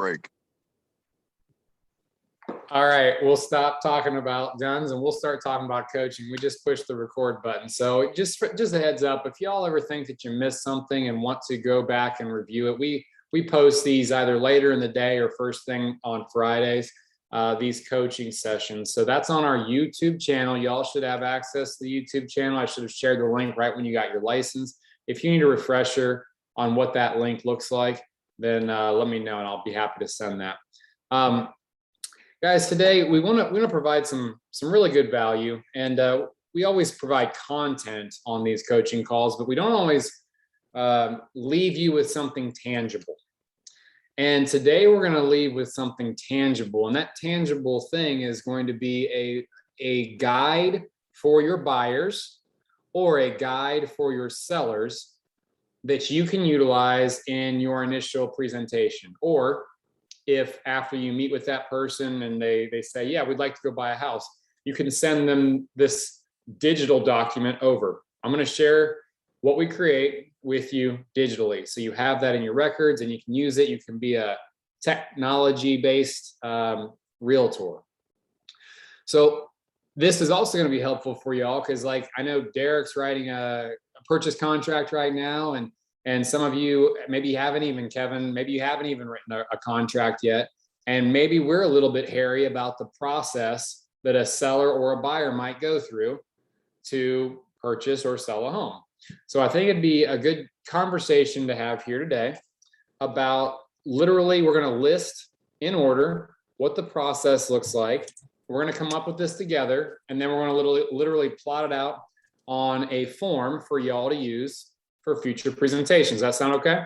break. All right, we'll stop talking about guns and we'll start talking about coaching. We just pushed the record button. So just a heads up, if y'all ever think that you missed something and want to go back and review it, we post these either later in the day or first thing on Fridays, these coaching sessions. So that's on our YouTube channel. Y'all should have access to the YouTube channel. I should have shared the link right when you got your license. If you need a refresher on what that link looks like, then let me know and I'll be happy to send that. Guys, today we want to provide some really good value, and we always provide content on these coaching calls, but we don't always leave you with something tangible. And today we're going to leave with something tangible, and that tangible thing is going to be a guide for your buyers or a guide for your sellers that you can utilize in your initial presentation. Or if after you meet with that person and they say, yeah, we'd like to go buy a house, you can send them this digital document over. I'm going to share what we create with you digitally. So you have that in your records and you can use it. You can be a technology-based realtor. So this is also going to be helpful for y'all because, like, I know Derek's writing a purchase contract right now, and some of you, maybe you haven't even, Kevin, maybe you haven't even written a contract yet. And maybe we're a little bit hairy about the process that a seller or a buyer might go through to purchase or sell a home. So I think it'd be a good conversation to have here today about, literally, we're going to list in order what the process looks like. We're going to come up with this together, and then we're going to literally plot it out on a form for y'all to use for future presentations. That sound okay?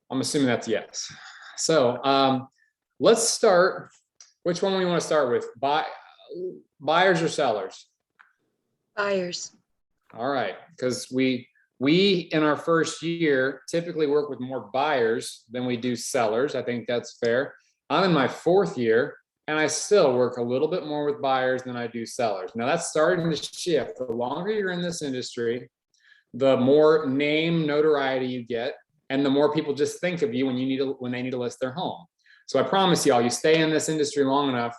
I'm assuming that's yes. So let's start. Which one do we want to start with? Buyers or sellers? Buyers. All right, because we in our first year typically work with more buyers than we do sellers. I think that's fair. I'm in my 4th year, and I still work a little bit more with buyers than I do sellers. Now that's starting to shift. The longer you're in this industry, the more name notoriety you get, and the more people just think of you when they need to list their home. So I promise y'all, you stay in this industry long enough,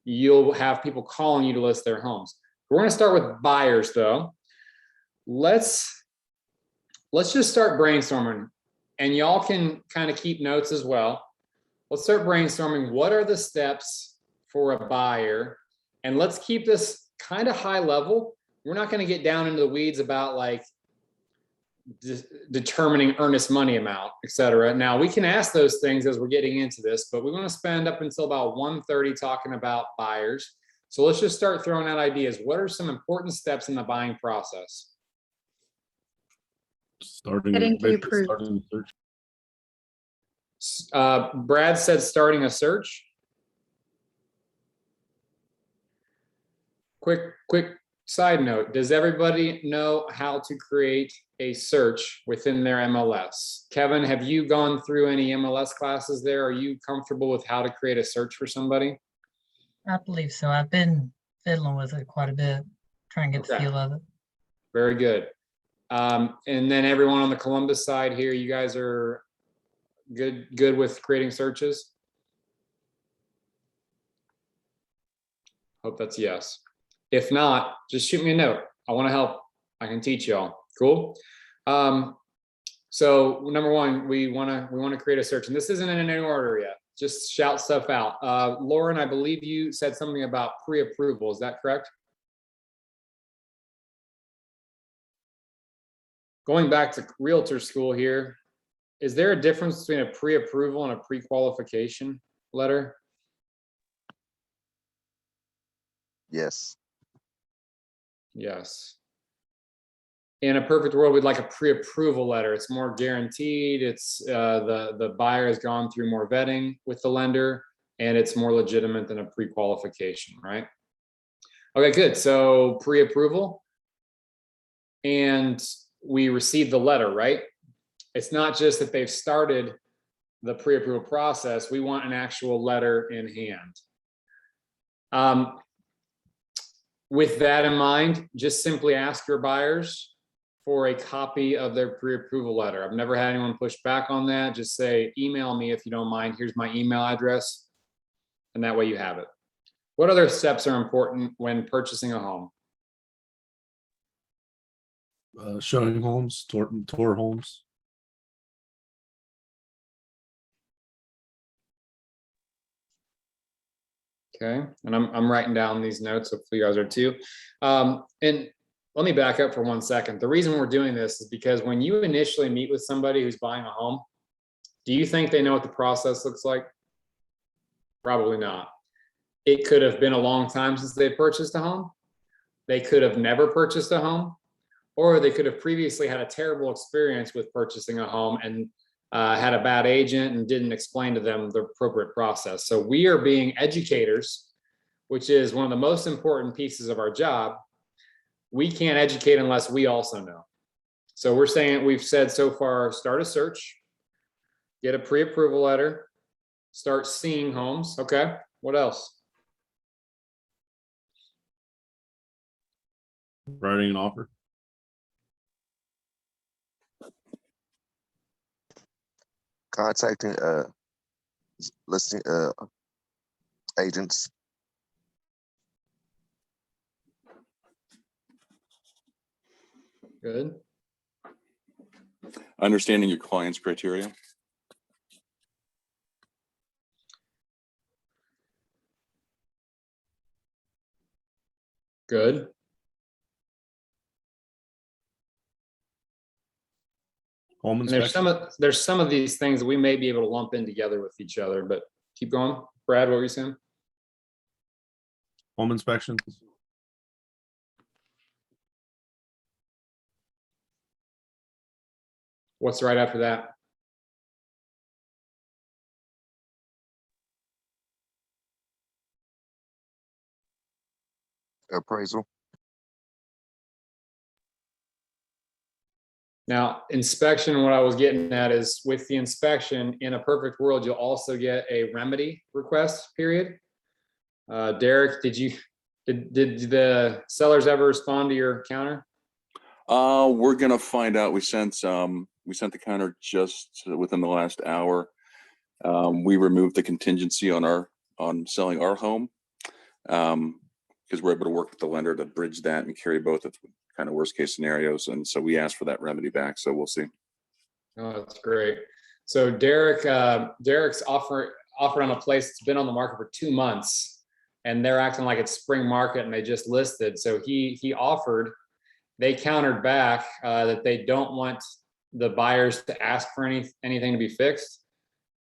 you'll have people calling you to list their homes. We're going to start with buyers, though. Let's just start brainstorming, and y'all can kind of keep notes as well. Let's start brainstorming. What are the steps for a buyer? And let's keep this kind of high level. We're not going to get down into the weeds about like determining earnest money amount, et cetera. Now we can ask those things as we're getting into this, but we want to spend up until about 1:30 talking about buyers. So let's just start throwing out ideas. What are some important steps in the buying process? Getting pre-approved. Starting the search. Brad said starting a search. Quick side note. Does everybody know how to create a search within their MLS? Kevin, have you gone through any MLS classes there? Are you comfortable with how to create a search for somebody? I believe so. I've been fiddling with it quite a bit, trying to get the feel of it. Very good. And then everyone on the Columbus side here, you guys are good with creating searches? Hope that's yes. If not, just shoot me a note. I want to help. I can teach y'all. Cool. So number one, we want to create a search, and this isn't in any order yet. Just shout stuff out. Lauren, I believe you said something about pre-approval. Is that correct? Going back to realtor school here, is there a difference between a pre-approval and a pre-qualification letter? Yes. Yes. In a perfect world, we'd like a pre-approval letter. It's more guaranteed. It's the buyer has gone through more vetting with the lender, and it's more legitimate than a pre-qualification, right? Okay, good. So pre-approval, and we receive the letter, right? It's not just that they've started the pre-approval process. We want an actual letter in hand. With that in mind, just simply ask your buyers for a copy of their pre-approval letter. I've never had anyone push back on that. Just say, email me if you don't mind. Here's my email address. And that way you have it. What other steps are important when purchasing a home? Showing homes, tour homes. Okay, and I'm writing down these notes. Hopefully you guys are too. And let me back up for 1 second. The reason we're doing this is because when you initially meet with somebody who's buying a home, do you think they know what the process looks like? Probably not. It could have been a long time since they purchased a home. They could have never purchased a home, or they could have previously had a terrible experience with purchasing a home and had a bad agent and didn't explain to them the appropriate process. So we are being educators, which is one of the most important pieces of our job. We can't educate unless we also know. So we're saying, we've said so far, start a search, get a pre-approval letter, start seeing homes. Okay, what else? Writing an offer. Contacting listing agents. Good. Understanding your client's criteria. Good. Home And inspection. there's some of these things that we may be able to lump in together with each other, but keep going. Brad, what were you saying? Home inspections. What's right after that? Appraisal. Now, inspection, what I was getting at is with the inspection, in a perfect world, you'll also get a remedy request period. Derek, did the sellers ever respond to your counter? We're gonna find out. We sent the counter just within the last hour. We removed the contingency on selling our home because we're able to work with the lender to bridge that and carry both of kind of worst case scenarios. And so we asked for that remedy back. So we'll see. Oh, that's great. So Derek's offer on a place that's been on the market for 2 months, and they're acting like it's spring market and they just listed. So he offered. They countered back that they don't want the buyers to ask for anything to be fixed.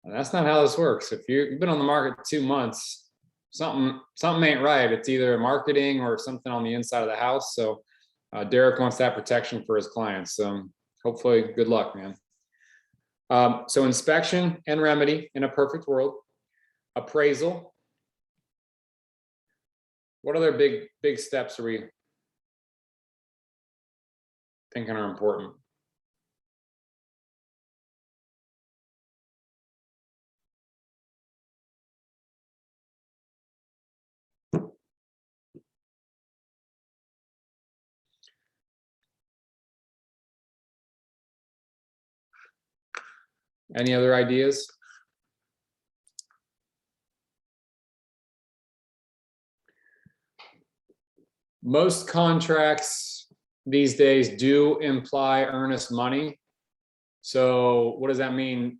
And that's not how this works. If you've been on the market 2 months, something ain't right. It's either marketing or something on the inside of the house. So Derek wants that protection for his clients. So hopefully, good luck, man. So inspection and remedy in a perfect world. Appraisal. What other big steps are we thinking are important? Any other ideas? Most contracts these days do imply earnest money. So what does that mean?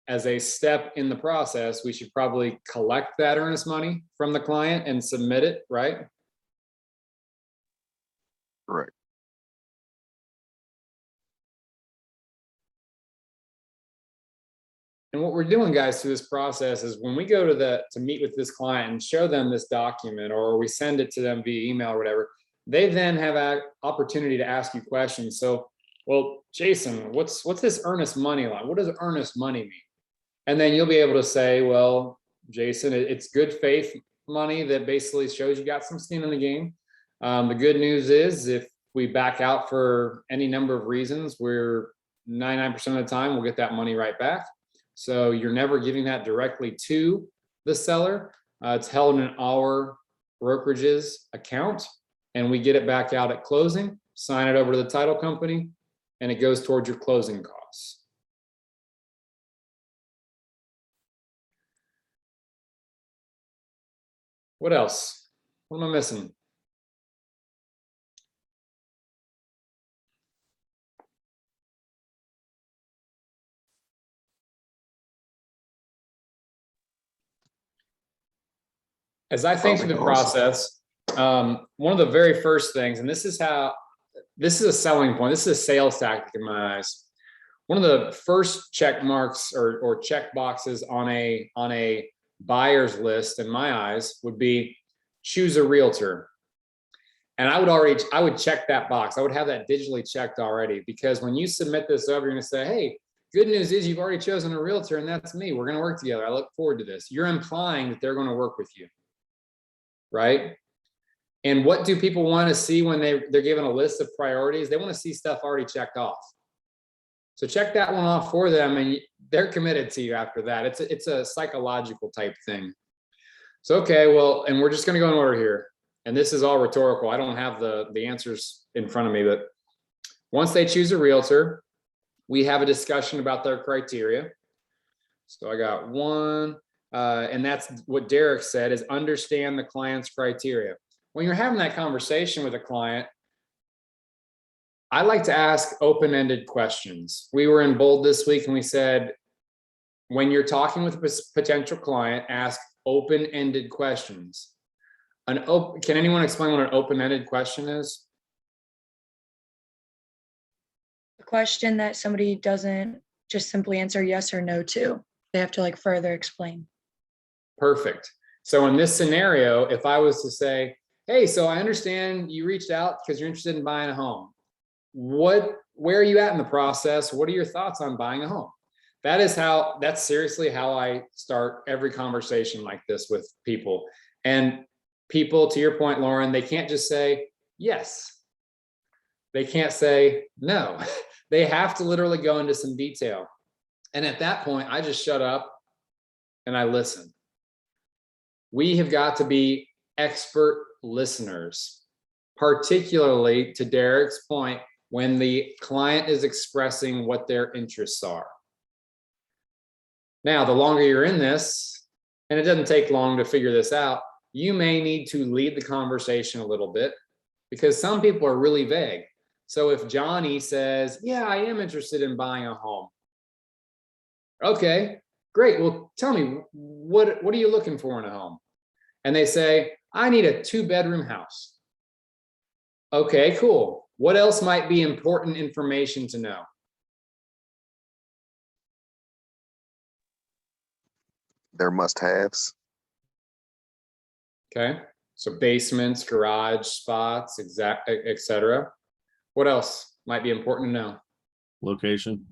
As a step in the process, we should probably collect that earnest money from the client and submit it, right? Correct. And what we're doing, guys, through this process is when we go to meet with this client and show them this document, or we send it to them via email or whatever, they then have an opportunity to ask you questions. So, well, Jason, what's this earnest money like? What does earnest money mean? And then you'll be able to say, well, Jason, it's good faith money that basically shows you got some skin in the game. The good news is if we back out for any number of reasons, we're 99% of the time, we'll get that money right back. So you're never giving that directly to the seller. It's held in our brokerage's account, and we get it back out at closing, sign it over to the title company, and it goes towards your closing costs. What else? What am I missing? As I think through the process, one of the very first things, and this is a selling point, this is a sales tactic in my eyes. One of the first check marks or check boxes on a buyer's list in my eyes would be choose a realtor. And I would check that box. I would have that digitally checked already, because when you submit this over, you're going to say, hey, good news is you've already chosen a realtor, and that's me. We're going to work together. I look forward to this. You're implying that they're going to work with you, right? And what do people want to see when they're given a list of priorities? They want to see stuff already checked off. So check that one off for them, and they're committed to you after that. It's a psychological type thing. So, okay, well, and we're just going to go in order here. And this is all rhetorical. I don't have the answers in front of me, but once they choose a realtor, we have a discussion about their criteria. So I got one, and that's what Derek said, is understand the client's criteria. When you're having that conversation with a client, I like to ask open-ended questions. We were in Bold this week, and we said, when you're talking with a potential client, ask open-ended questions. Can anyone explain what an open-ended question is? A question that somebody doesn't just simply answer yes or no to. They have to like further explain. Perfect. So in this scenario, if I was to say, hey, so I understand you reached out because you're interested in buying a home. Where are you at in the process? What are your thoughts on buying a home? That's seriously how I start every conversation like this with people. And people, to your point, Lauren, they can't just say yes. They can't say no. They have to literally go into some detail. And at that point, I just shut up and I listen. We have got to be expert listeners, particularly to Derek's point, when the client is expressing what their interests are. Now, the longer you're in this, and it doesn't take long to figure this out, you may need to lead the conversation a little bit, because some people are really vague. So if Johnny says, yeah, I am interested in buying a home. Okay, great. Well, tell me, what are you looking for in a home? And they say, I need a 2-bedroom house. Okay, cool. What else might be important information to know? Their must-haves. Okay, so basements, garage spots, etc. What else might be important to know? Location.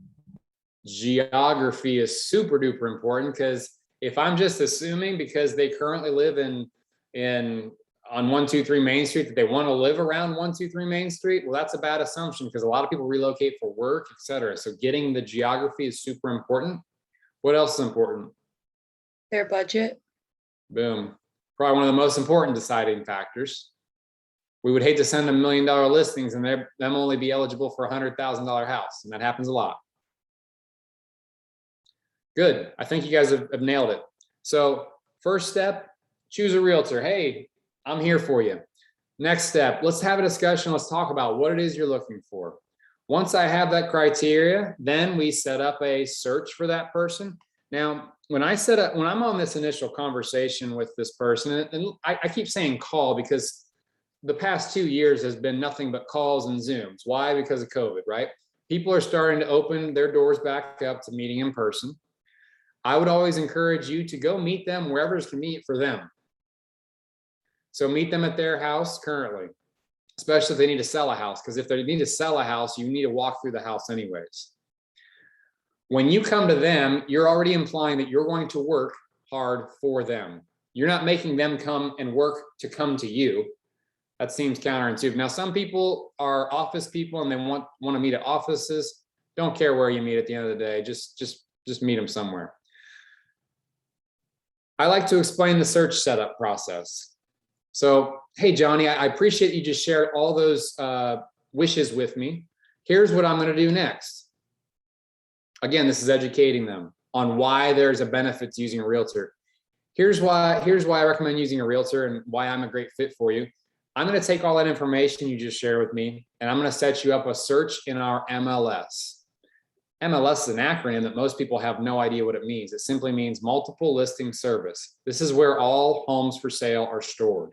Geography is super duper important, because if I'm just assuming because they currently live on 123 Main Street that they want to live around 123 Main Street, well, that's a bad assumption, because a lot of people relocate for work, etc. So getting the geography is super important. What else is important? Their budget. Boom. Probably one of the most important deciding factors. We would hate to send them $1 million listings and them only be eligible for a $100,000 house, and that happens a lot. Good. I think you guys have nailed it. So first step, choose a realtor. Hey, I'm here for you. Next step, let's have a discussion. Let's talk about what it is you're looking for. Once I have that criteria, then we set up a search for that person. Now, when I'm on this initial conversation with this person, and I keep saying call, because the past 2 years has been nothing but calls and Zooms. Why? Because of COVID, right? People are starting to open their doors back up to meeting in person. I would always encourage you to go meet them wherever is convenient for them. So meet them at their house currently, especially if they need to sell a house, because if they need to sell a house, you need to walk through the house anyways. When you come to them, you're already implying that you're going to work hard for them. You're not making them come and work to come to you. That seems counterintuitive. Now, some people are office people and they want to meet at offices. Don't care where you meet at the end of the day. Just meet them somewhere. I like to explain the search setup process. So, hey, Johnny, I appreciate you just shared all those wishes with me. Here's what I'm going to do next. Again, this is educating them on why there's a benefit to using a realtor. Here's why I recommend using a realtor and why I'm a great fit for you. I'm going to take all that information you just shared with me, and I'm going to set you up a search in our MLS. MLS is an acronym that most people have no idea what it means. It simply means multiple listing service. This is where all homes for sale are stored.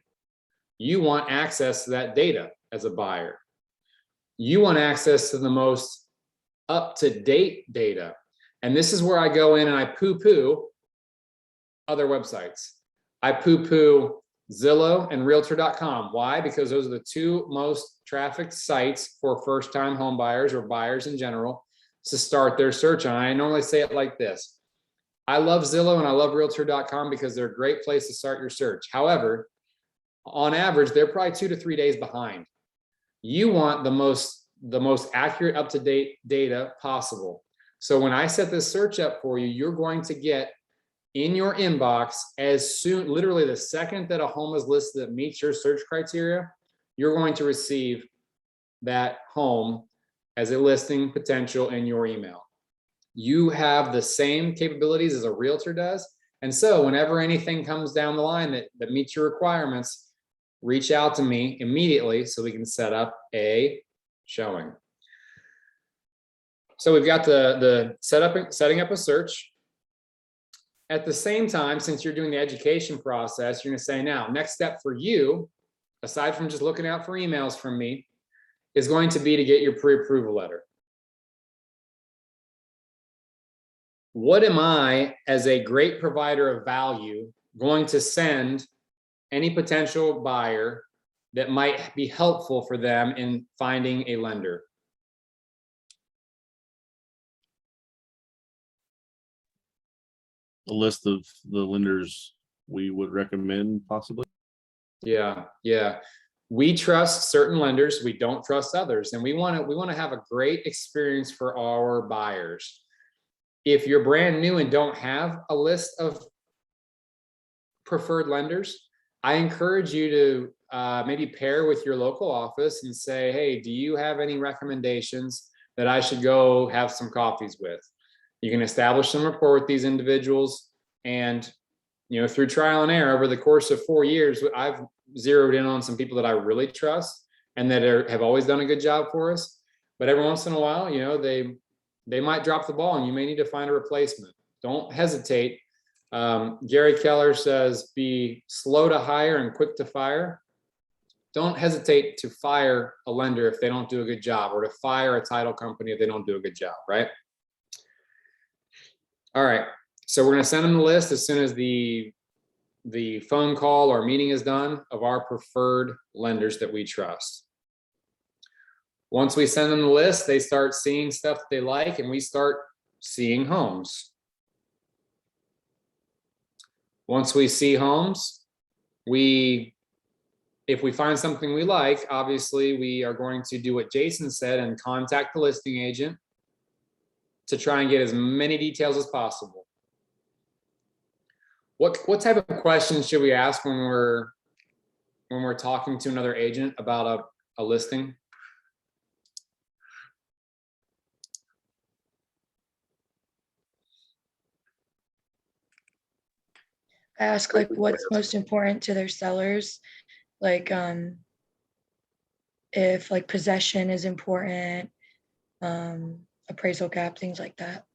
You want access to that data as a buyer. You want access to the most up-to-date data. And this is where I go in and I poo-poo other websites. I poo-poo Zillow and Realtor.com. Why? Because those are the two most trafficked sites for first-time home buyers or buyers in general to start their search on. I normally say it like this. I love Zillow and I love Realtor.com because they're a great place to start your search. However, on average, they're probably 2 to 3 days behind. You want the most accurate, up-to-date data possible. So when I set this search up for you, you're going to get in your inbox as soon, literally the second that a home is listed that meets your search criteria, you're going to receive that home as a listing potential in your email. You have the same capabilities as a realtor does. And so whenever anything comes down the line that meets your requirements, reach out to me immediately so we can set up a showing. So we've got the setting up a search. At the same time, since you're doing the education process, you're going to say, now, next step for you, aside from just looking out for emails from me, is going to be to get your pre-approval letter. What am I, as a great provider of value, going to send any potential buyer that might be helpful for them in finding a lender? A list of the lenders we would recommend possibly. Yeah. We trust certain lenders, we don't trust others, and we want to have a great experience for our buyers. If you're brand new and don't have a list of preferred lenders, I encourage you to maybe pair with your local office and say, hey, do you have any recommendations that I should go have some coffees with? You can establish some rapport with these individuals, and through trial and error over the course of 4 years, I've zeroed in on some people that I really trust and that have always done a good job for us. But every once in a while, they might drop the ball and you may need to find a replacement. Don't hesitate. Gary Keller says, be slow to hire and quick to fire. Don't hesitate to fire a lender if they don't do a good job, or to fire a title company if they don't do a good job, right? All right, so we're going to send them the list as soon as the phone call or meeting is done of our preferred lenders that we trust. Once we send them the list, they start seeing stuff that they like, and we start seeing homes. Once we see homes, if we find something we like, obviously we are going to do what Jason said and contact the listing agent to try and get as many details as possible. What type of questions should we ask when we're talking to another agent about a listing? Ask like what's most important to their sellers, like if like possession is important, appraisal gap, things like that.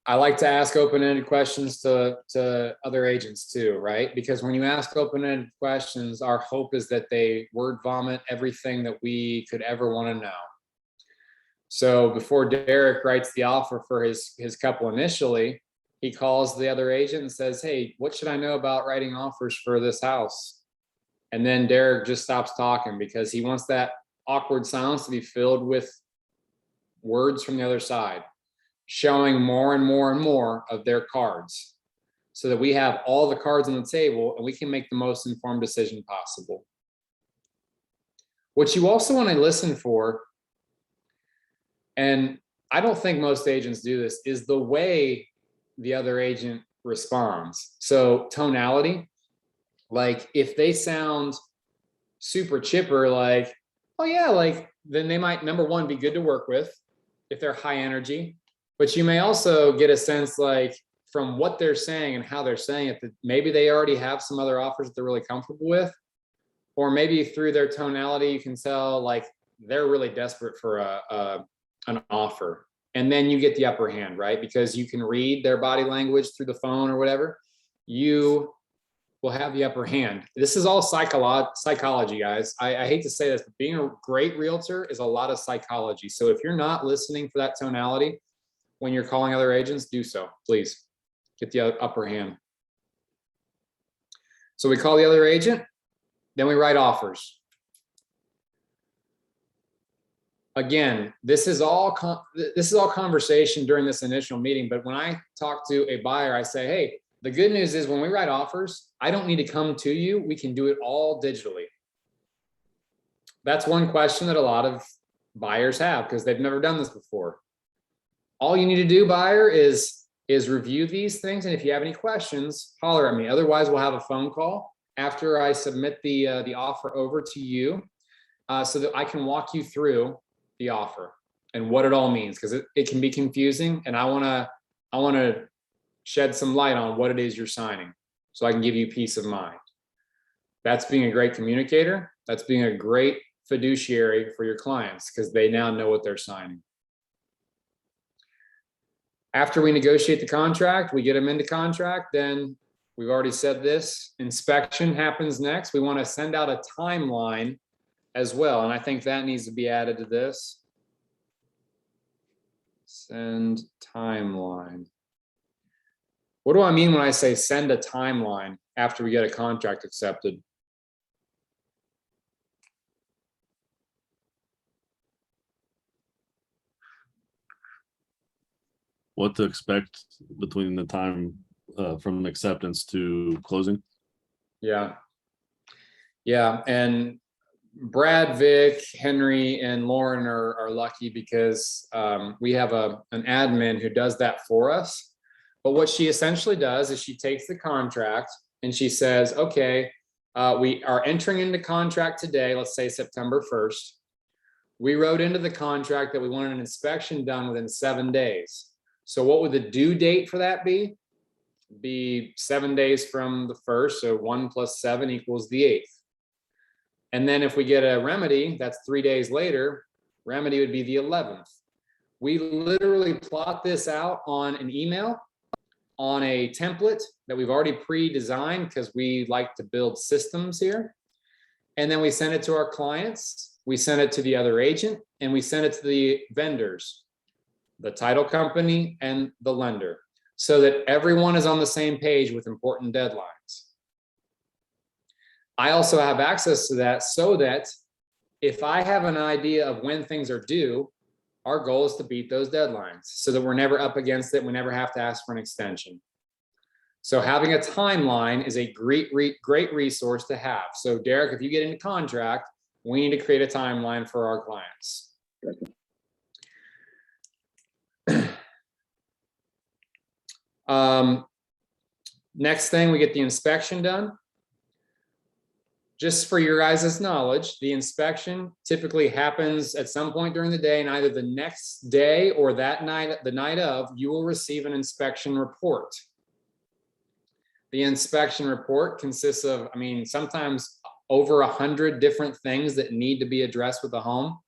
I like to ask open-ended questions to other agents too, right? Because when you ask open-ended questions, our hope is that they word vomit everything that we could ever want to know. So before Derek writes the offer for his couple initially, he calls the other agent and says, hey, what should I know about writing offers for this house? And then Derek just stops talking because he wants that awkward silence to be filled with words from the other side, showing more and more and more of their cards so that we have all the cards on the table and we can make the most informed decision possible. What you also want to listen for, and I don't think most agents do this, is the way the other agent responds. So tonality, like if they sound super chipper, like, oh yeah, like then they might, number one, be good to work with if they're high energy, but you may also get a sense like from what they're saying and how they're saying it, that maybe they already have some other offers that they're really comfortable with, or maybe through their tonality, you can tell like they're really desperate for an offer. And then you get the upper hand, right? Because you can read their body language through the phone or whatever. You will have the upper hand. This is all psychology, guys. I hate to say this, but being a great realtor is a lot of psychology. So if you're not listening for that tonality when you're calling other agents, do so, please. Get the upper hand. So we call the other agent, then we write offers. Again, this is all conversation during this initial meeting, but when I talk to a buyer, I say, hey, the good news is when we write offers, I don't need to come to you. We can do it all digitally. That's one question that a lot of buyers have because they've never done this before. All you need to do, buyer, is review these things. And if you have any questions, holler at me. Otherwise, we'll have a phone call after I submit the offer over to you so that I can walk you through the offer and what it all means, because it can be confusing. And I want to shed some light on what it is you're signing so I can give you peace of mind. That's being a great communicator. That's being a great fiduciary for your clients because they now know what they're signing. After we negotiate the contract, we get them into contract, then we've already said this, inspection happens next. We want to send out a timeline as well. And I think that needs to be added to this. Send timeline. What do I mean when I say send a timeline after we get a contract accepted? What to expect between the time from acceptance to closing? Yeah. Yeah. And Brad, Vic, Henry, and Lauren are lucky because we have an admin who does that for us. But what she essentially does is she takes the contract and she says, okay, we are entering into contract today, let's say September 1st. We wrote into the contract that we wanted an inspection done within 7 days. So what would the due date for that be? Be 7 days from the 1st. So 1 + 7 = the 8th. And then if we get a remedy, that's 3 days later, remedy would be the 11th. We literally plot this out on an email, on a template that we've already pre-designed because we like to build systems here. And then we send it to our clients, we send it to the other agent, and we send it to the vendors, the title company and the lender, so that everyone is on the same page with important deadlines. I also have access to that so that if I have an idea of when things are due, our goal is to beat those deadlines so that we're never up against it. We never have to ask for an extension. So having a timeline is a great resource to have. So Derek, if you get into contract, we need to create a timeline for our clients. Next thing, we get the inspection done. Just for your guys' knowledge, the inspection typically happens at some point during the day, and either the next day or that night, the night of, you will receive an inspection report. The inspection report consists of, I mean, sometimes over 100 different things that need to be addressed with the home.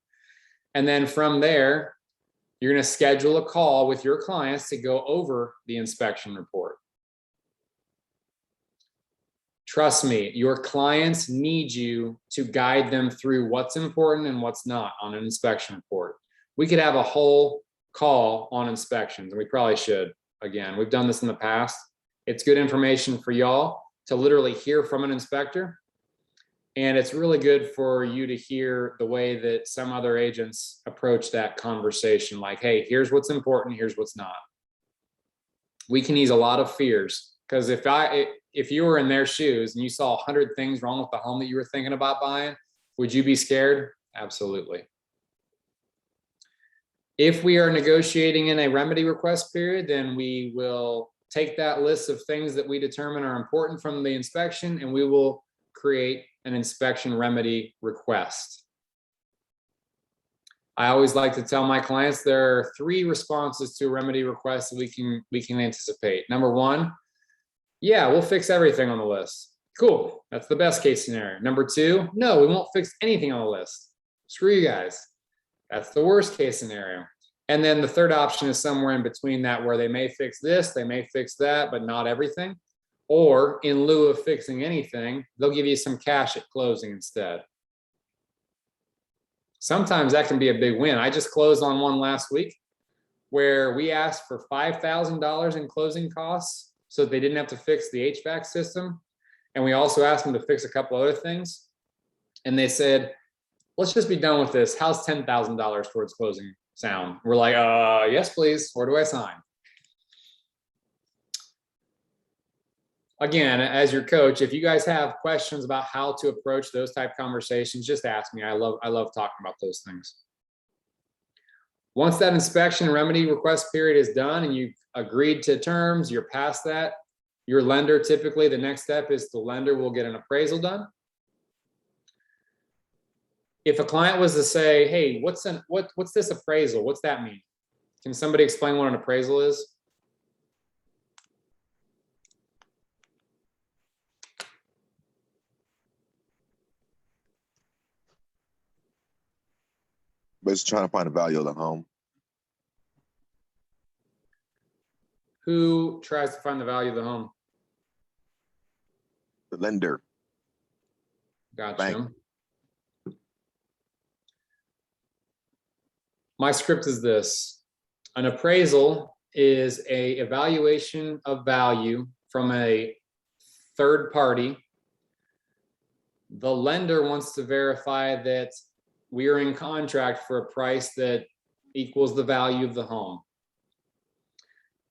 And then from there, you're going to schedule a call with your clients to go over the inspection report. Trust me, your clients need you to guide them through what's important and what's not on an inspection report. We could have a whole call on inspections, and we probably should. Again, we've done this in the past. It's good information for y'all to literally hear from an inspector. And it's really good for you to hear the way that some other agents approach that conversation. Like, hey, here's what's important, here's what's not. We can ease a lot of fears, because if you were in their shoes and you saw 100 things wrong with the home that you were thinking about buying, would you be scared? Absolutely. If we are negotiating in a remedy request period, then we will take that list of things that we determine are important from the inspection, and we will create an inspection remedy request. I always like to tell my clients there are 3 responses to a remedy request that we can anticipate. Number 1, yeah, we'll fix everything on the list. Cool, that's the best case scenario. Number 2, no, we won't fix anything on the list. Screw you guys. That's the worst case scenario. And then the third option is somewhere in between that, where they may fix this, they may fix that, but not everything. Or in lieu of fixing anything, they'll give you some cash at closing instead. Sometimes that can be a big win. I just closed on one last week where we asked for $5,000 in closing costs so that they didn't have to fix the HVAC system. And we also asked them to fix a couple other things. And they said, let's just be done with this. How's $10,000 towards closing sound? We're like, yes, please. Where do I sign? Again, as your coach, if you guys have questions about how to approach those type conversations, just ask me. I love talking about those things. Once that inspection remedy request period is done and you've agreed to terms, you're past that, your lender, typically the next step is the lender will get an appraisal done. If a client was to say, hey, what's this appraisal? What's that mean? Can somebody explain what an appraisal is? But it's trying to find the value of the home. Who tries to find the value of the home? The lender. Gotcha. Bank. My script is this. An appraisal is an evaluation of value from a third party. The lender wants to verify that we are in contract for a price that equals the value of the home.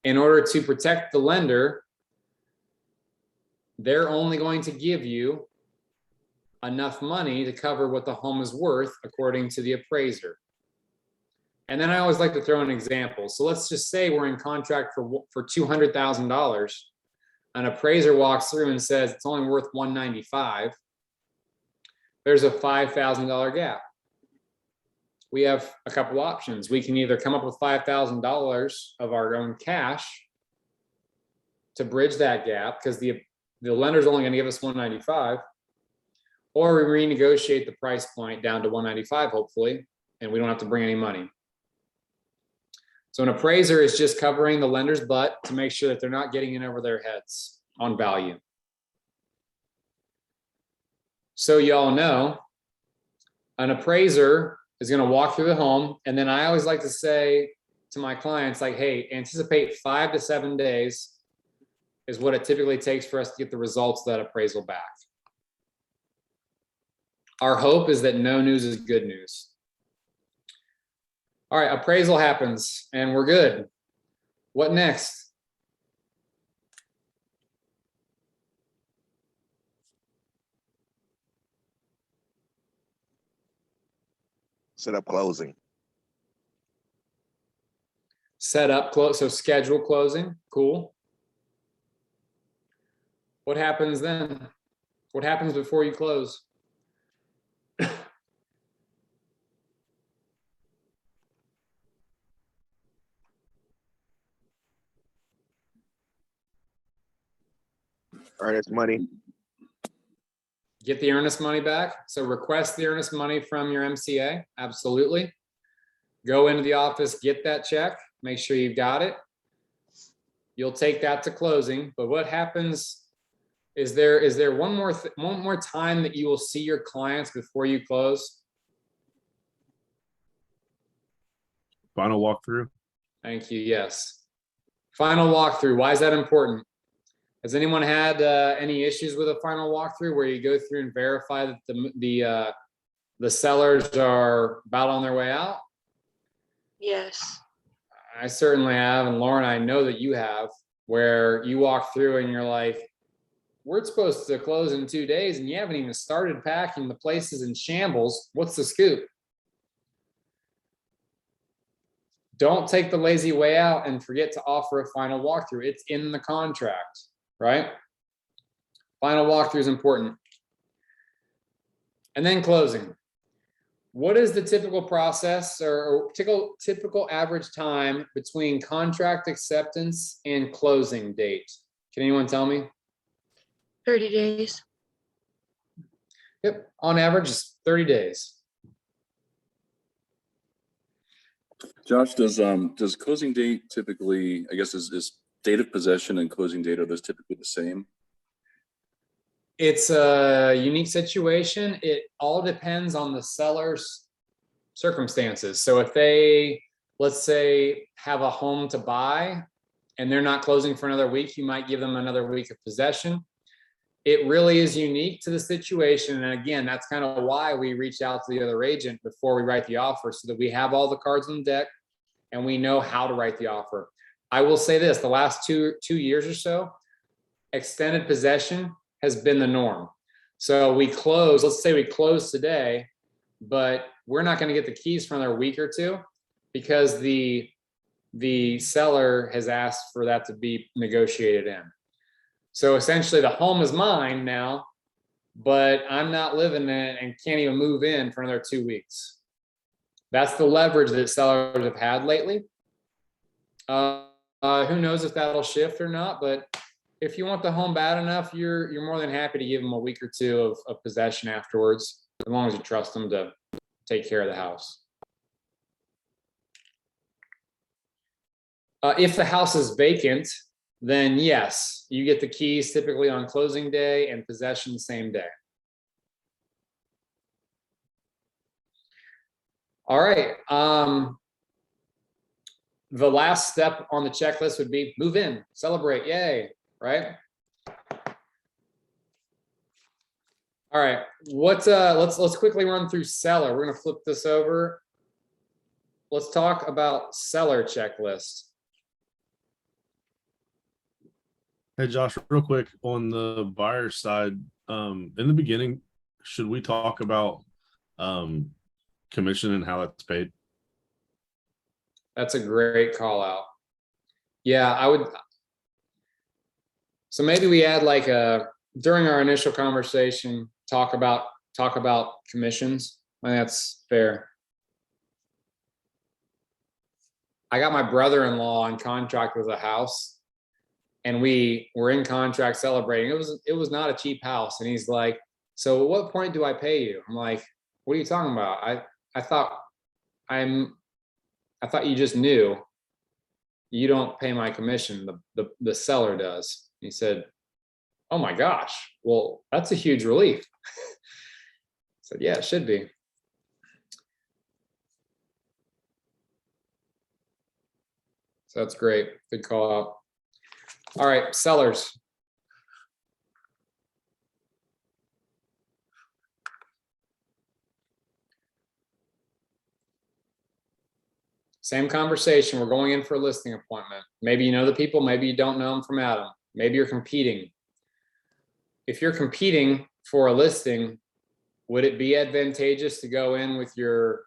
In order to protect the lender, they're only going to give you enough money to cover what the home is worth according to the appraiser. And then I always like to throw an example. So let's just say we're in contract for $200,000. An appraiser walks through and says it's only worth $195,000. There's a $5,000 gap. We have a couple options. We can either come up with $5,000 of our own cash to bridge that gap, because the lender's only going to give us $195,000, or we renegotiate the price point down to $195,000, hopefully, and we don't have to bring any money. So an appraiser is just covering the lender's butt to make sure that they're not getting in over their heads on value. So y'all know, an appraiser is going to walk through the home, and then I always like to say to my clients, like, hey, anticipate 5 to 7 days is what it typically takes for us to get the results of that appraisal back. Our hope is that no news is good news. All right, appraisal happens and we're good. What next? Set up closing. Set up close, so schedule closing. Cool. What happens then? What happens before you close? Earnest money. Get the earnest money back. So request the earnest money from your MCA. Absolutely. Go into the office, get that check, make sure you've got it. You'll take that to closing. But what happens, is there one more time that you will see your clients before you close? Final walkthrough. Thank you. Yes. Final walkthrough. Why is that important? Has anyone had any issues with a final walkthrough where you go through and verify that the sellers are about on their way out? Yes. I certainly have, and Lauren, I know that you have, where you walk through and you're like, we're supposed to close in 2 days and you haven't even started packing. The place is in shambles. What's the scoop? Don't take the lazy way out and forget to offer a final walkthrough. It's in the contract, right? Final walkthrough is important. And then closing. What is the typical process or typical average time between contract acceptance and closing date? Can anyone tell me? 30 days. Yep, on average, it's 30 days. Josh, does closing date typically, I guess, is date of possession and closing date, are those typically the same? It's a unique situation. It all depends on the seller's circumstances. So if they, let's say, have a home to buy and they're not closing for another week, you might give them another week of possession. It really is unique to the situation. And again, that's kind of why we reach out to the other agent before we write the offer, so that we have all the cards on deck and we know how to write the offer. I will say this, the last two years or so, extended possession has been the norm. So we close, let's say we close today, but we're not going to get the keys for another week or two because the seller has asked for that to be negotiated in. So essentially the home is mine now, but I'm not living in it and can't even move in for another 2 weeks. That's the leverage that sellers have had lately. Who knows if that'll shift or not, but if you want the home bad enough, you're more than happy to give them a week or two of possession afterwards, as long as you trust them to take care of the house. If the house is vacant, then yes, you get the keys typically on closing day and possession same day. All right. The last step on the checklist would be move in, celebrate, yay, right? All right, let's quickly run through seller. We're gonna flip this over. Let's talk about seller checklist. Hey Josh, real quick on the buyer side, in the beginning, should we talk about commission and how that's paid? That's a great call out. Yeah, I would. So maybe we add like during our initial conversation, talk about commissions. I think that's fair. I got my brother-in-law on contract with a house, and we were in contract celebrating. It was not a cheap house, and he's like, "So at what point do I pay you?" I'm like, "What are you talking about? I thought you just knew you don't pay my commission. The seller does." He said, "Oh my gosh, well, that's a huge relief." I said, "Yeah, it should be." So that's great. Good call out. All right, sellers. Same conversation. We're going in for a listing appointment. Maybe you know the people, maybe you don't know them from Adam. Maybe you're competing. If you're competing for a listing, would it be advantageous to go in with your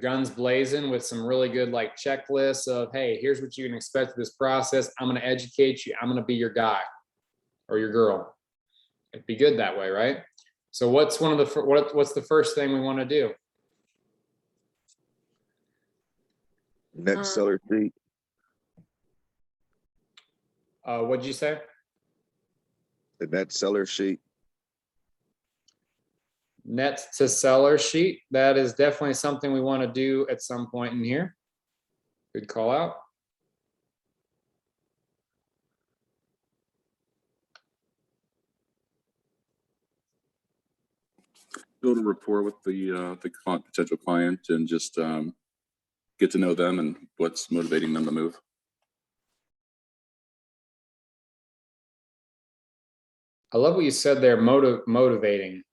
guns blazing with some really good like checklists of, hey, here's what you can expect of this process. I'm going to educate you. I'm going to be your guy or your girl. It'd be good that way, right? So what's the first thing we want to do? Net seller sheet. What'd you say? The net seller sheet. Net to seller sheet. That is definitely something we want to do at some point in here. Good call out. Build a rapport with the potential client and just get to know them and what's motivating them to move. I love what you said there, motivating.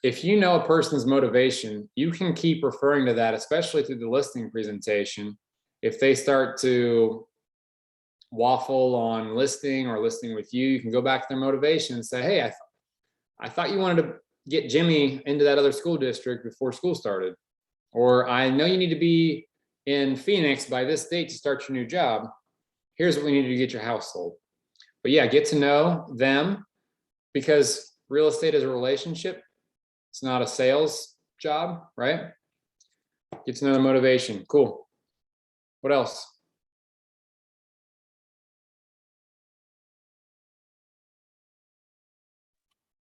If you know a person's motivation, you can keep referring to that, especially through the listing presentation. If they start to waffle on listing or listing with you, you can go back to their motivation and say, hey, I thought you wanted to get Jimmy into that other school district before school started. Or I know you need to be in Phoenix by this date to start your new job. Here's what we need to get your house sold. But yeah, get to know them, because real estate is a relationship. It's not a sales job, right? Get to know their motivation. Cool. What else?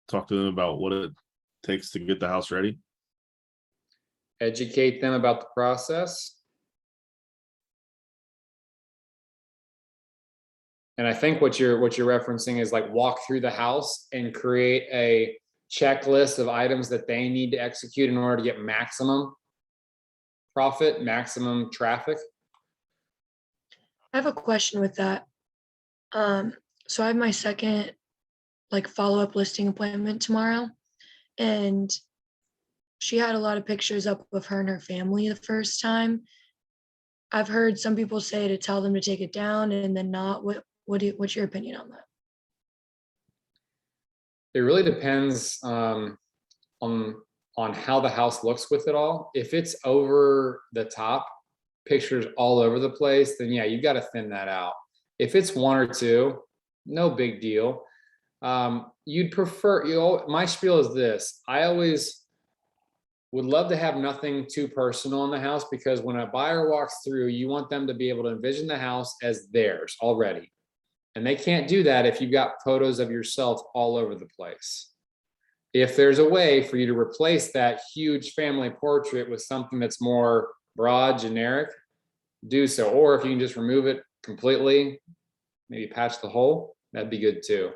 Talk to them about what it takes to get the house ready. Educate them about the process. And I think what you're referencing is like walk through the house and create a checklist of items that they need to execute in order to get maximum profit, maximum traffic. I have a question with that. So I have my second like follow-up listing appointment tomorrow, and she had a lot of pictures up of her and her family the first time. I've heard some people say to tell them to take it down and then not. What's your opinion on that? It really depends on how the house looks with it all. If it's over the top, pictures all over the place, then yeah, you got to thin that out. If it's one or two, no big deal. You'd prefer, my spiel is this. I always would love to have nothing too personal in the house, because when a buyer walks through, you want them to be able to envision the house as theirs already. And they can't do that if you've got photos of yourself all over the place. If there's a way for you to replace that huge family portrait with something that's more broad, generic, do so. Or if you can just remove it completely, maybe patch the hole, that'd be good too.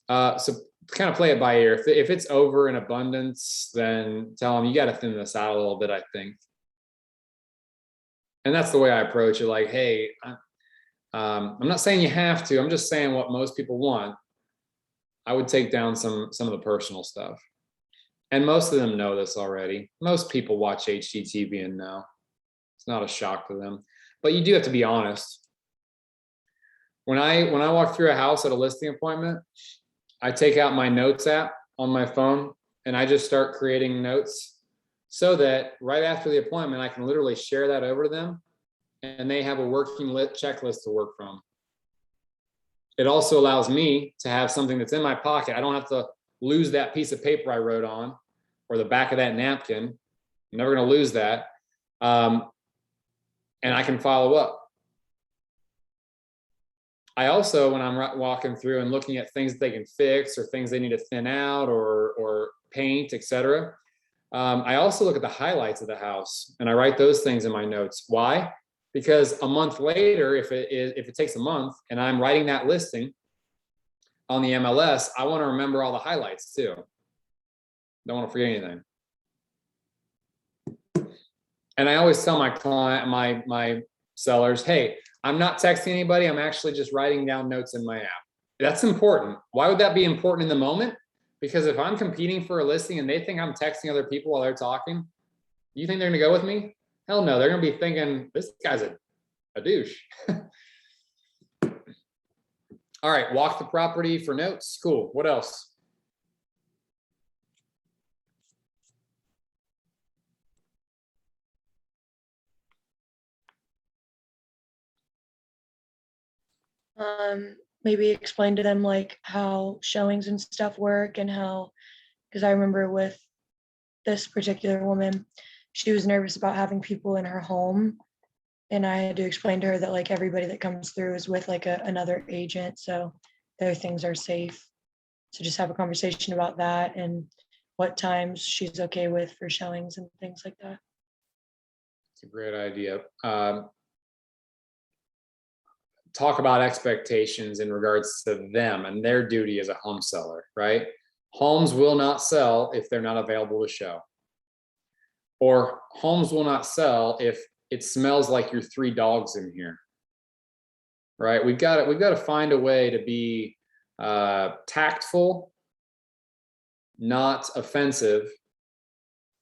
So kind of play it by ear. If it's over in abundance, then tell them you got to thin this out a little bit, I think. And that's the way I approach it. Like, hey, I'm not saying you have to. I'm just saying what most people want. I would take down some of the personal stuff. And most of them know this already. Most people watch HGTV and know. It's not a shock to them. But you do have to be honest. When I walk through a house at a listing appointment, I take out my notes app on my phone and I just start creating notes so that right after the appointment, I can literally share that over to them and they have a working checklist to work from. It also allows me to have something that's in my pocket. I don't have to lose that piece of paper I wrote on or the back of that napkin. I'm never going to lose that. And I can follow up. I also, when I'm walking through and looking at things that they can fix or things they need to thin out or paint, etc., I also look at the highlights of the house and I write those things in my notes. Why? Because a month later, if it takes a month and I'm writing that listing on the MLS, I want to remember all the highlights too. Don't want to forget anything. And I always tell my client, my sellers, hey, I'm not texting anybody. I'm actually just writing down notes in my app. That's important. Why would that be important in the moment? Because if I'm competing for a listing and they think I'm texting other people while they're talking, you think they're going to go with me? Hell no. They're going to be thinking, this guy's a douche. All right. Walk the property for notes. Cool. What else? Maybe explain to them like how showings and stuff work and how, because I remember with this particular woman, she was nervous about having people in her home. And I had to explain to her that like everybody that comes through is with like another agent. So their things are safe. So just have a conversation about that and what times she's okay with for showings and things like that. It's a great idea. Talk about expectations in regards to them and their duty as a home seller, right? Homes will not sell if they're not available to show. Or homes will not sell if it smells like your 3 dogs in here, right? We've got to find a way to be tactful, not offensive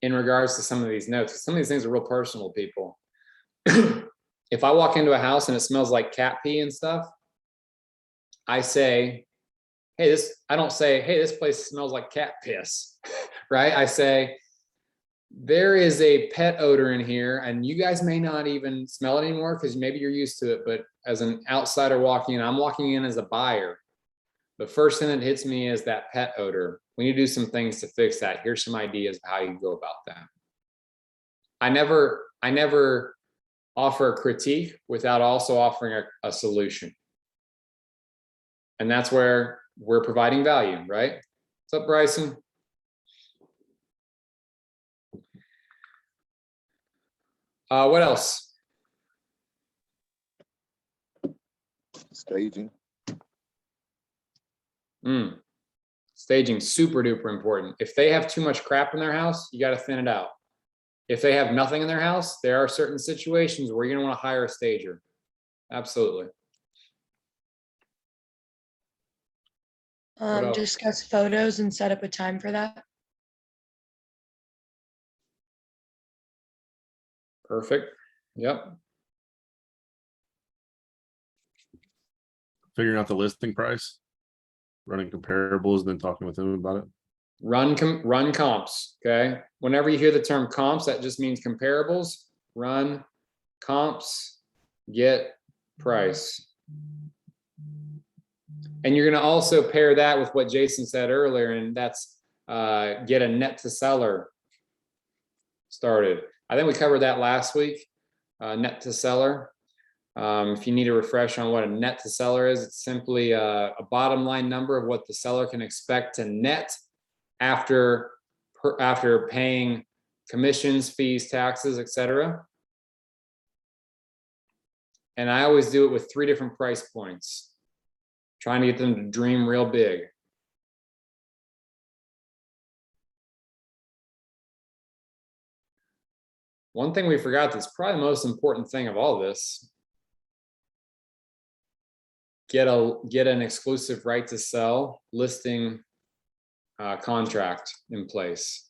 in regards to some of these notes. Some of these things are real personal, people. If I walk into a house and it smells like cat pee and stuff, I say, hey, I don't say, hey, this place smells like cat piss, right? I say, there is a pet odor in here and you guys may not even smell it anymore because maybe you're used to it, but as an outsider walking in, I'm walking in as a buyer. the first thing that hits me is that pet odor. We need to do some things to fix that. Here's some ideas of how you go about that. I never offer a critique without also offering a solution. And that's where we're providing value, right? What's up, Bryson? What else? Staging. Staging, super duper important. If they have too much crap in their house, you got to thin it out. If they have nothing in their house, there are certain situations where you're going to want to hire a stager. Absolutely. else? Discuss photos and set up a time for that. Perfect. Yep. Figuring out the listing price, running comparables, then talking with them about it. Run comps. Okay. Whenever you hear the term comps, that just means comparables. Run comps, get price. And you're going to also pair that with what Jason said earlier, and that's get a net to seller started. I think we covered that last week, net to seller. If you need a refresh on what a net to seller is, it's simply a bottom line number of what the seller can expect to net after paying commissions, fees, taxes, etc. And I always do it with 3 different price points, trying to get them to dream real big. One thing we forgot that's probably the most important thing of all this: get an exclusive right to sell listing contract in place.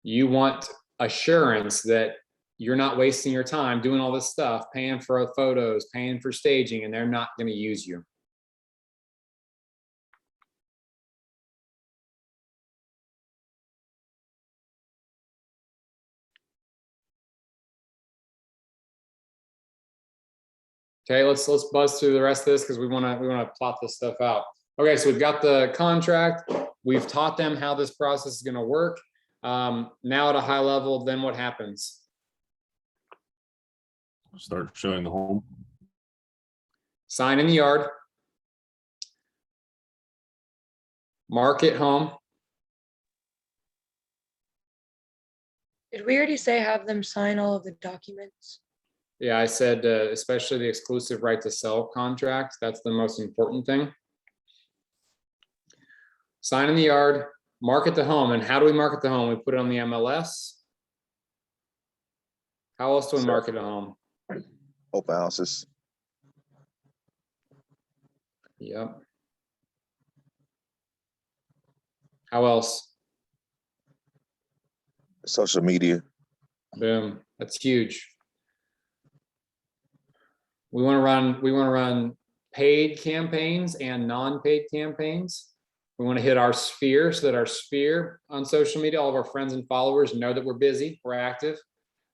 You want assurance that you're not wasting your time doing all this stuff, paying for photos, paying for staging, and they're not going to use you. Okay, let's buzz through the rest of this because we want to plot this stuff out. Okay, so we've got the contract. We've taught them how this process is going to work. Now at a high level, then what happens? Start showing the home. Sign in the yard. Market home. Did we already say have them sign all of the documents? Yeah, I said especially the exclusive right to sell contract. That's the most important thing. Sign in the yard, market the home. And how do we market the home? We put it on the MLS. How else do we market a home? Open houses. Yep. How else? Social media. Boom. That's huge. We want to run paid campaigns and non-paid campaigns. We want to hit our sphere so that our sphere on social media, all of our friends and followers know that we're busy, we're active.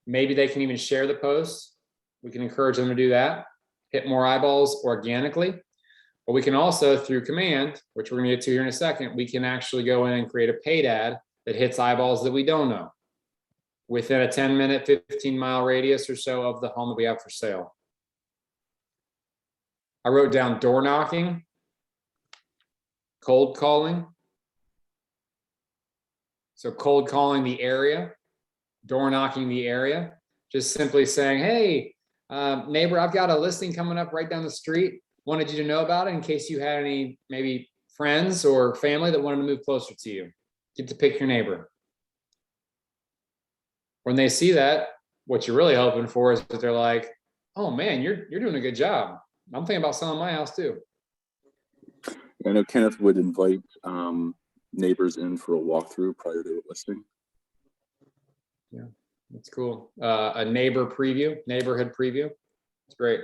Maybe they can even share the posts. We can encourage them to do that, hit more eyeballs organically. But we can also, through command, which we're going to get to here in a second, we can actually go in and create a paid ad that hits eyeballs that we don't know within a 10-minute, 15-mile radius or so of the home that we have for sale. I wrote down door knocking, cold calling. So cold calling the area, door knocking the area, just simply saying, hey, neighbor, I've got a listing coming up right down the street. Wanted you to know about it in case you had any maybe friends or family that wanted to move closer to you. Get to pick your neighbor. When they see that, what you're really hoping for is that they're like, oh man, you're doing a good job. I'm thinking about selling my house too. I know Kenneth would invite neighbors in for a walkthrough prior to a listing. Yeah, that's cool. A neighborhood preview. It's great.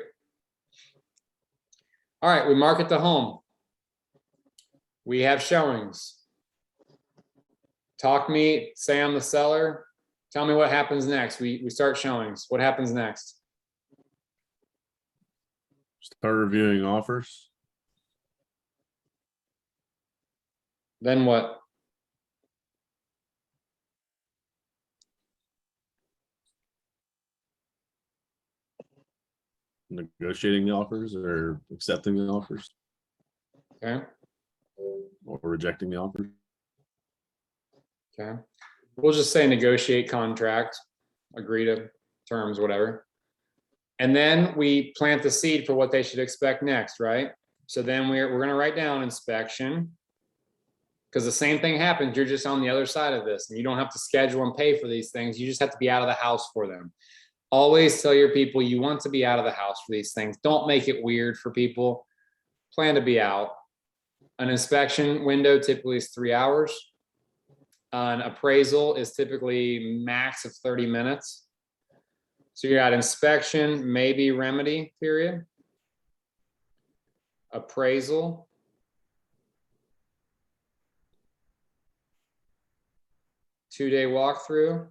All right, we market the home. We have showings. Talk me, say I'm the seller. Tell me what happens next. We start showings. What happens next? Start reviewing offers. Then what? Negotiating the offers or accepting the offers Okay, or rejecting the offers. okay. We'll just say negotiate contract, agree to terms, whatever. And then we plant the seed for what they should expect next, right? So then we're gonna write down inspection. Because the same thing happens, you're just on the other side of this, and you don't have to schedule and pay for these things. You just have to be out of the house for them. Always tell your people you want to be out of the house for these things. Don't make it weird for people. Plan to be out. An inspection window typically is 3 hours. An appraisal is typically max of 30 minutes. So you got inspection, maybe remedy period. Appraisal. Two-day walkthrough.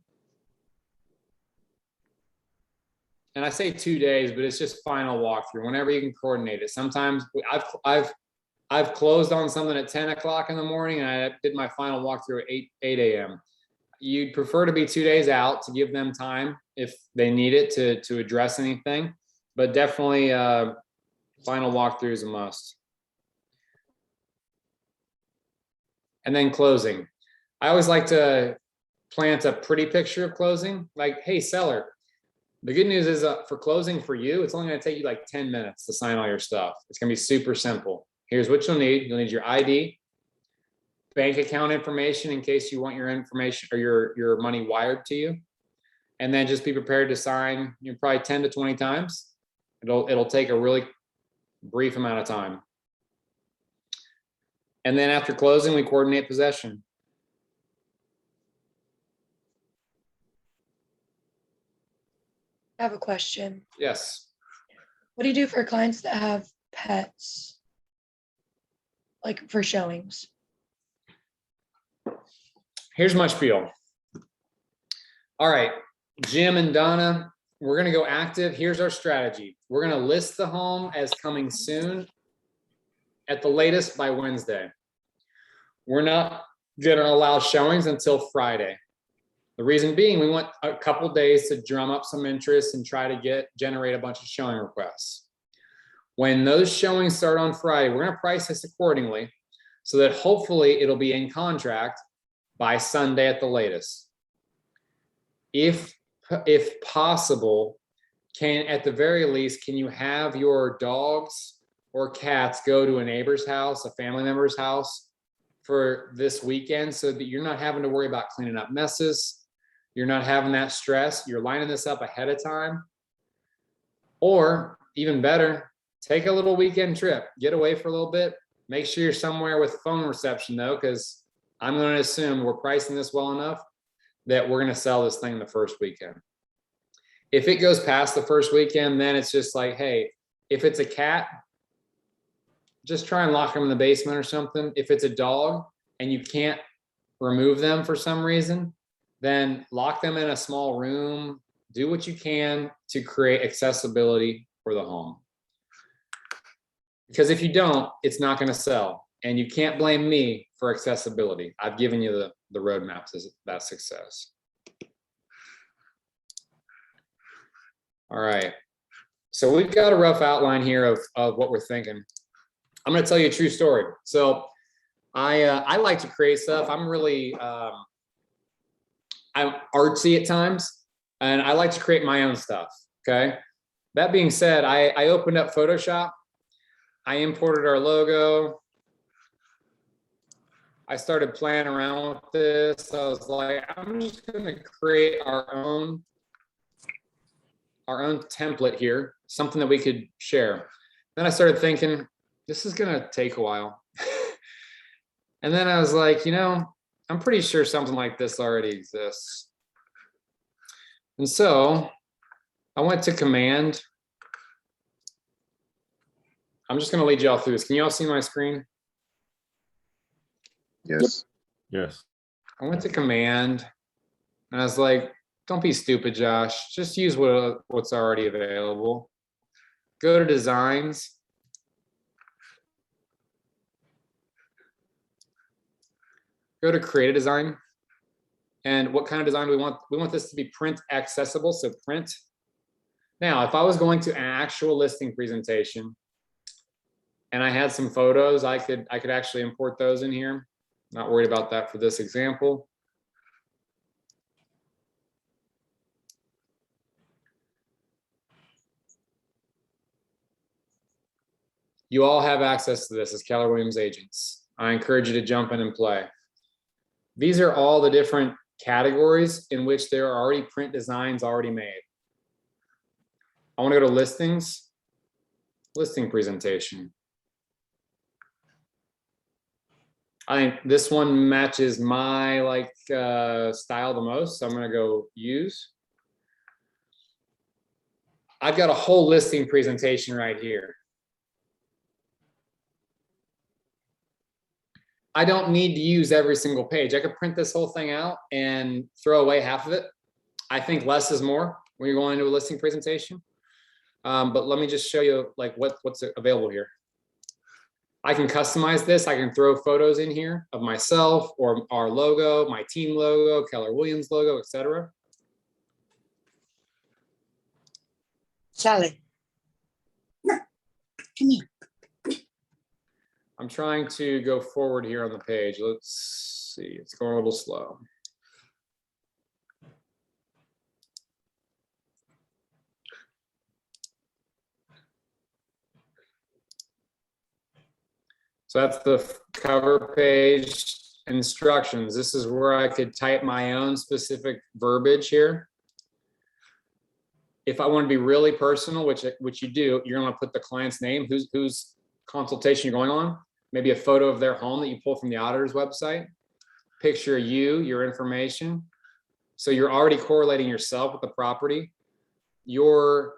And I say 2 days, but it's just final walkthrough, whenever you can coordinate it. Sometimes I've closed on something at 10 o'clock in the morning and I did my final walkthrough at 8 a.m. You'd prefer to be 2 days out to give them time if they need it to address anything, but definitely final walkthrough is a must. And then closing. I always like to plant a pretty picture of closing, like, hey, seller, the good news is for closing for you, it's only going to take you like 10 minutes to sign all your stuff. It's going to be super simple. Here's what you'll need. You'll need your ID, bank account information in case you want your information or your money wired to you. And then just be prepared to sign, probably 10 to 20 times. It'll take a really brief amount of time. And then after closing, we coordinate possession. I have a question. Yes. What do you do for clients that have pets? Like for showings? Here's my spiel. All right, Jim and Donna, we're gonna go active. Here's our strategy. We're gonna list the home as coming soon, at the latest by Wednesday. We're not gonna allow showings until Friday. The reason being, we want a couple days to drum up some interest and try to generate a bunch of showing requests. When those showings start on Friday, we're gonna price this accordingly so that hopefully it'll be in contract by Sunday at the latest. If possible, at the very least, can you have your dogs or cats go to a neighbor's house, a family member's house for this weekend so that you're not having to worry about cleaning up messes? You're not having that stress. You're lining this up ahead of time. Or even better, take a little weekend trip, get away for a little bit. Make sure you're somewhere with phone reception though, because I'm going to assume we're pricing this well enough that we're going to sell this thing the first weekend. If it goes past the first weekend, then it's just like, hey, if it's a cat, just try and lock them in the basement or something. If it's a dog and you can't remove them for some reason, then lock them in a small room. Do what you can to create accessibility for the home. Because if you don't, it's not going to sell. And you can't blame me for accessibility. I've given you the roadmap to that success. All right. So we've got a rough outline here of what we're thinking. I'm going to tell you a true story. So I like to create stuff. I'm really I'm artsy at times, and I like to create my own stuff. Okay. That being said, I opened up Photoshop. I imported our logo. I started playing around with this. I was like, I'm just going to create our own template here, something that we could share. Then I started thinking, this is going to take a while. And then I was like, I'm pretty sure something like this already exists. And so I went to command. I'm just going to lead you all through this. Can you all see my screen? Yes. Yes. I went to command and I was like, don't be stupid, Josh. Just use what's already available. Go to designs. go to create a design. And what kind of design do we want? We want this to be print accessible, so print. Now, if I was going to an actual listing presentation and I had some photos, I could actually import those in here. Not worried about that for this example. You all have access to this as Keller Williams agents. I encourage you to jump in and play. These are all the different categories in which there are already print designs already made. I want to go to listings, listing presentation. I think this one matches my style the most, so I'm going to go use. I've got a whole listing presentation right here. I don't need to use every single page. I could print this whole thing out and throw away half of it. I think less is more when you're going into a listing presentation. But let me just show you what's available here. I can customize this. I can throw photos in here of myself or our logo, my team logo, Keller Williams logo, etc. Sally, come here. I'm trying to go forward here on the page. Let's see, it's going a little slow. So that's the cover page instructions. This is where I could type my own specific verbiage here. If I want to be really personal, which you do, you're going to put the client's name, whose consultation you're going on, maybe a photo of their home that you pull from the auditor's website, picture you, your information. So you're already correlating yourself with the property. You're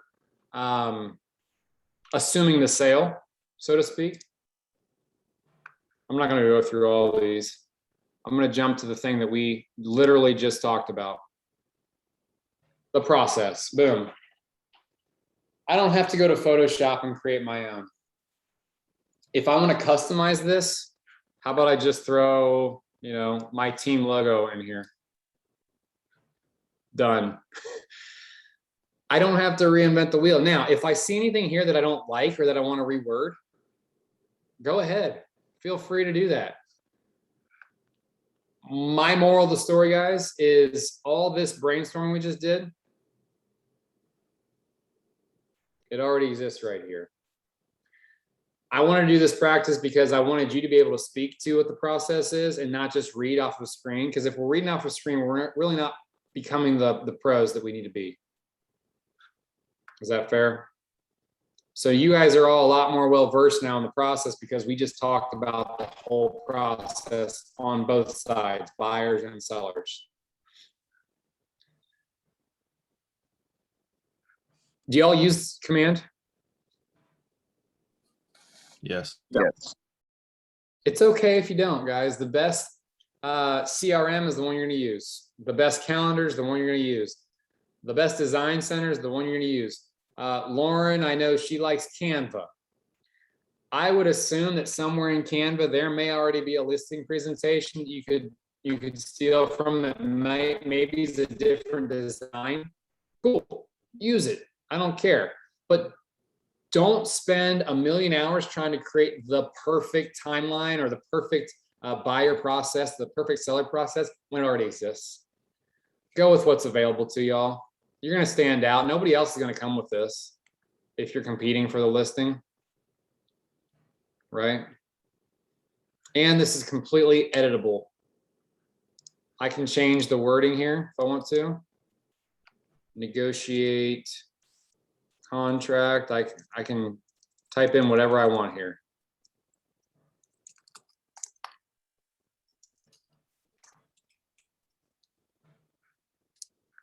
assuming the sale, so to speak. I'm not going to go through all of these. I'm going to jump to the thing that we literally just talked about. The process, boom. I don't have to go to Photoshop and create my own. If I want to customize this, how about I just throw, my team logo in here? Done. I don't have to reinvent the wheel. Now, if I see anything here that I don't like or that I want to reword, go ahead. Feel free to do that. My moral of the story, guys, is all this brainstorming we just did, it already exists right here. I want to do this practice because I wanted you to be able to speak to what the process is and not just read off the screen. Because if we're reading off the screen, we're really not becoming the pros that we need to be. Is that fair? So you guys are all a lot more well-versed now in the process because we just talked about the whole process on both sides, buyers and sellers. Do y'all use Command? Yes. Yes. It's okay if you don't, guys. The best CRM is the one you're going to use. The best calendar is the one you're going to use. The best design center is the one you're going to use. Lauren, I know she likes Canva. I would assume that somewhere in Canva there may already be a listing presentation you could steal from that maybe is a different design. Cool, use it. I don't care, but don't spend a million hours trying to create the perfect timeline or the perfect buyer process, the perfect seller process when it already exists. Go with what's available to y'all. You're going to stand out. Nobody else is going to come with this if you're competing for the listing, right? And this is completely editable. I can change the wording here if I want to. Negotiate, contract. I can type in whatever I want here.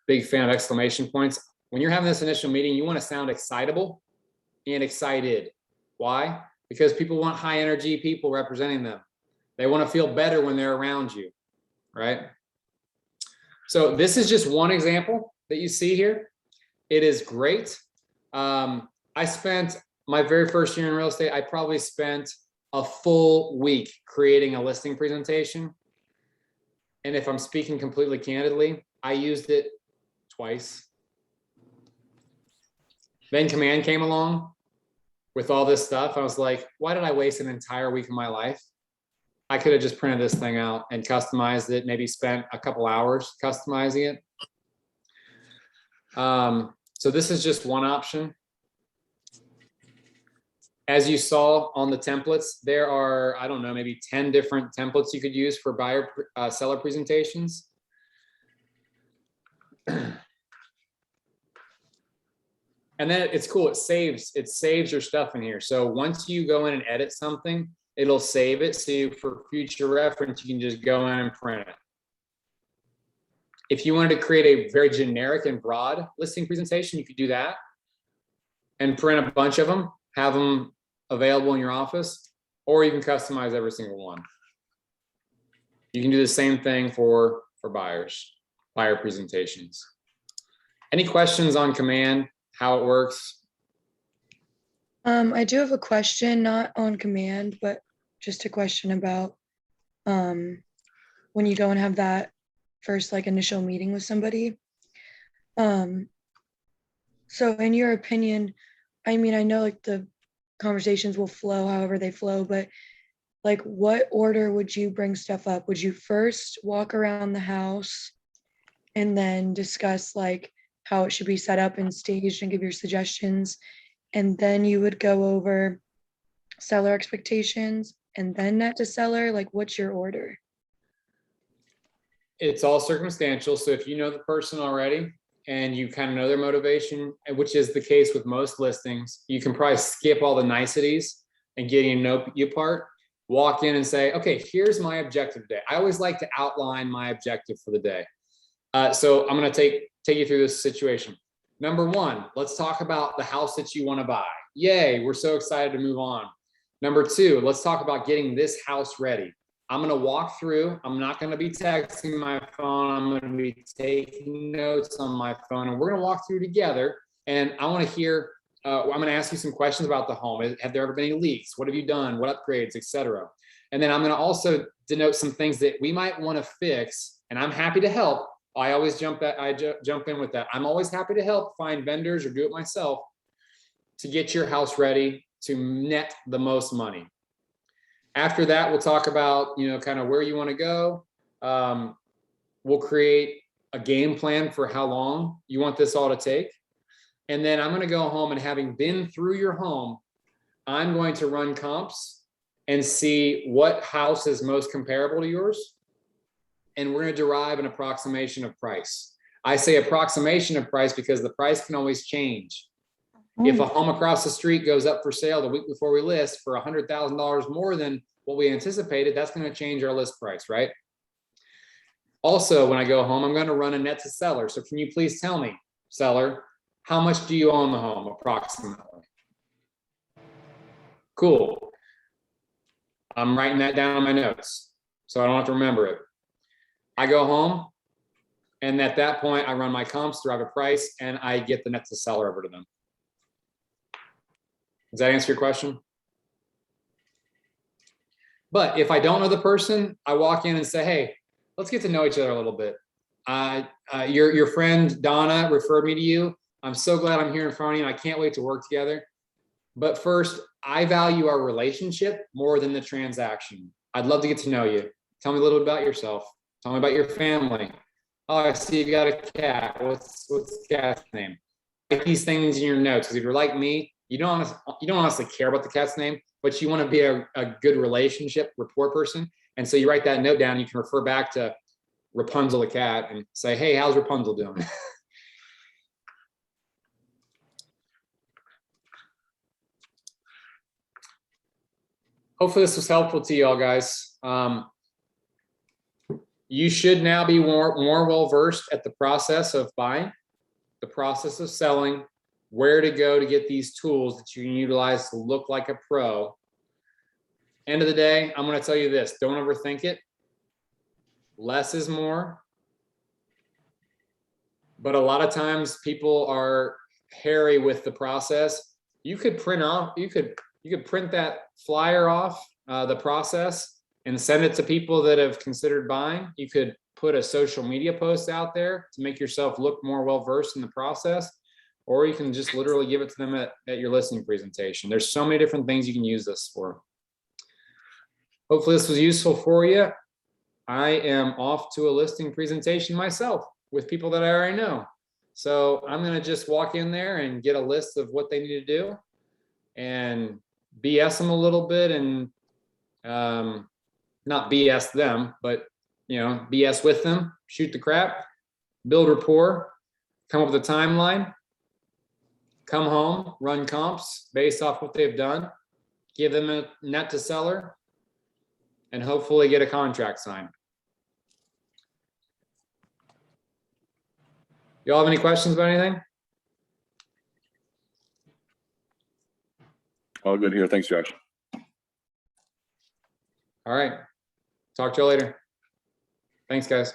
Big fan of exclamation points. When you're having this initial meeting, you want to sound excitable and excited. Why? Because people want high energy people representing them. They want to feel better when they're around you, right? So this is just one example that you see here. It is great. I spent my very first year in real estate, I probably spent a full week creating a listing presentation. And if I'm speaking completely candidly, I used it twice. Then Command came along with all this stuff. I was like, why did I waste an entire week of my life? I could have just printed this thing out and customized it, maybe spent a couple hours customizing it. So this is just one option. As you saw on the templates, there are, I don't know, maybe 10 different templates you could use for buyer seller presentations. And then it's cool, it saves your stuff in here. So once you go in and edit something, it'll save it. So for future reference, you can just go in and print it. If you wanted to create a very generic and broad listing presentation, you could do that and print a bunch of them, have them available in your office, or you can customize every single one. You can do the same thing for buyer presentations. Any questions on Command, how it works? I do have a question, not on Command, but just a question about when you go and have that first like initial meeting with somebody. So in your opinion, I mean, I know like the conversations will flow however they flow, but like what order would you bring stuff up? Would you first walk around the house and then discuss like how it should be set up and staged and give your suggestions? And then you would go over seller expectations and then net to seller? Like what's your order? It's all circumstantial. So if you know the person already and you kind of know their motivation, which is the case with most listings, you can probably skip all the niceties and getting to know you part, walk in and say, okay, here's my objective today. I always like to outline my objective for the day. So I'm going to take you through this situation. Number one, let's talk about the house that you want to buy. Yay, we're so excited to move on. Number two, let's talk about getting this house ready. I'm going to walk through. I'm not going to be texting my phone. I'm going to be taking notes on my phone, and we're going to walk through together. And I want to hear, I'm going to ask you some questions about the home. Have there ever been any leaks? What have you done? What upgrades, etc. And then I'm going to also denote some things that we might want to fix, and I'm happy to help. I always jump in with that. I'm always happy to help find vendors or do it myself to get your house ready to net the most money. After that, we'll talk about, kind of where you want to go. We'll create a game plan for how long you want this all to take. And then I'm going to go home, and having been through your home, I'm going to run comps and see what house is most comparable to yours. And we're going to derive an approximation of price. I say approximation of price because the price can always change. If a home across the street goes up for sale the week before we list for $100,000 more than what we anticipated, that's going to change our list price, right? Also, when I go home, I'm going to run a net to seller. So can you please tell me, seller, how much do you own the home approximately? Cool. I'm writing that down in my notes so I don't have to remember it. I go home, and at that point, I run my comps, derive a price, and I get the net to seller over to them. Does that answer your question? But if I don't know the person, I walk in and say, hey, let's get to know each other a little bit. Your friend Donna referred me to you. I'm so glad I'm here in front of you, and I can't wait to work together. But first, I value our relationship more than the transaction. I'd love to get to know you. Tell me a little bit about yourself. Tell me about your family. Oh, I see you got a cat. What's the cat's name? Write these things in your notes, because if you're like me, you don't honestly care about the cat's name, but you want to be a good relationship rapport person. And so you write that note down, and you can refer back to Rapunzel the cat and say, hey, how's Rapunzel doing? Hopefully this was helpful to you all, guys. You should now be more well-versed at the process of buying, the process of selling, where to go to get these tools that you can utilize to look like a pro. End of the day, I'm going to tell you this, don't overthink it. Less is more. But a lot of times people are hairy with the process. You could print off, you could print that flyer off the process and send it to people that have considered buying. You could put a social media post out there to make yourself look more well-versed in the process, or you can just literally give it to them at your listing presentation. There's so many different things you can use this for. Hopefully this was useful for you. I am off to a listing presentation myself with people that I already know. So I'm going to just walk in there and get a list of what they need to do and BS them a little bit, and not BS them, but BS with them, shoot the crap, build rapport, come up with a timeline, come home, run comps based off what they've done, give them a net to seller, and hopefully get a contract signed. Y'all have any questions about anything? All good here. Thanks, Josh. All right. Talk to you later. Thanks, guys.